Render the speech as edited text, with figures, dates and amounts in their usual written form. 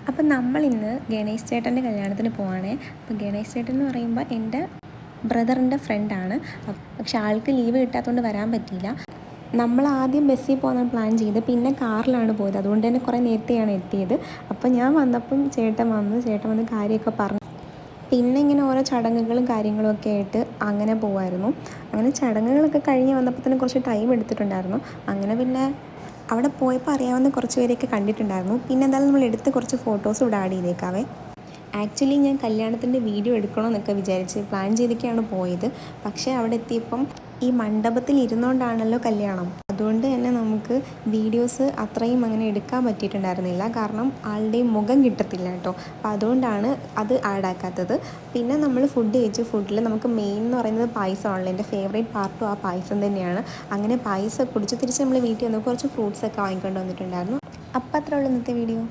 അപ്പം നമ്മളിന്ന് ഗണേശ് ചേട്ടൻ്റെ കല്യാണത്തിന് പോവാണേ. അപ്പോൾ ഗണേശ് ചേട്ടൻ എന്ന് പറയുമ്പോൾ എൻ്റെ ബ്രദറിൻ്റെ ഫ്രണ്ടാണ്. പക്ഷെ ആൾക്ക് ലീവ് കിട്ടാത്തതുകൊണ്ട് വരാൻ പറ്റിയില്ല. നമ്മൾ ആദ്യം ബസ്സിൽ പോകാൻ പ്ലാൻ ചെയ്ത് പിന്നെ കാറിലാണ് പോയത്. അതുകൊണ്ട് തന്നെ കുറേ നേരത്തെയാണ് എത്തിയത്. അപ്പോൾ ഞാൻ വന്നപ്പം ചേട്ടൻ വന്ന് കാര്യമൊക്കെ പറഞ്ഞു. പിന്നെ ഇങ്ങനെ ഓരോ ചടങ്ങുകളും കാര്യങ്ങളും ഒക്കെ ആയിട്ട് അങ്ങനെ പോകുമായിരുന്നു. അങ്ങനെ ചടങ്ങുകളൊക്കെ കഴിഞ്ഞ് വന്നപ്പോൾ തന്നെ കുറച്ച് ടൈം എടുത്തിട്ടുണ്ടായിരുന്നു. അങ്ങനെ പിന്നെ അവിടെ പോയപ്പോൾ അറിയാവുന്ന കുറച്ച് പേരെയൊക്കെ കണ്ടിട്ടുണ്ടായിരുന്നു. പിന്നെ എന്തായാലും നമ്മൾ എടുത്ത് കുറച്ച് ഫോട്ടോസ് ഇവിടെ ആഡ് ചെയ്തേക്കാവേ. ആക്ച്വലി ഞാൻ കല്യാണത്തിൻ്റെ വീഡിയോ എടുക്കണമെന്നൊക്കെ വിചാരിച്ച് പ്ലാൻ ചെയ്തൊക്കെയാണ് പോയത്. പക്ഷേ അവിടെ എത്തിയപ്പം ഈ മണ്ഡപത്തിൽ ഇരുന്നുകൊണ്ടാണല്ലോ കല്യാണം. അതുകൊണ്ട് തന്നെ നമുക്ക് വീഡിയോസ് അത്രയും അങ്ങനെ എടുക്കാൻ പറ്റിയിട്ടുണ്ടായിരുന്നില്ല. കാരണം ആളുടെയും മുഖം കിട്ടത്തില്ല കേട്ടോ. അപ്പോൾ അതുകൊണ്ടാണ് അത് ആഡാക്കാത്തത്. പിന്നെ നമ്മൾ ഫുഡ് കഴിച്ചു. ഫുഡിൽ നമുക്ക് മെയിൻ എന്ന് പറയുന്നത് പായസമാണല്ലോ. എൻ്റെ ഫേവറേറ്റ് പാർട്ടും ആ പായസം തന്നെയാണ്. അങ്ങനെ പായസം കുടിച്ച് തിരിച്ച് നമ്മൾ വീട്ടിൽ വന്നപ്പോൾ കുറച്ച് ഫ്രൂട്ട്സൊക്കെ വാങ്ങിക്കൊണ്ട് വന്നിട്ടുണ്ടായിരുന്നു. അപ്പം അത്രേ ഉള്ളൂ ഇന്നത്തെ വീഡിയോ.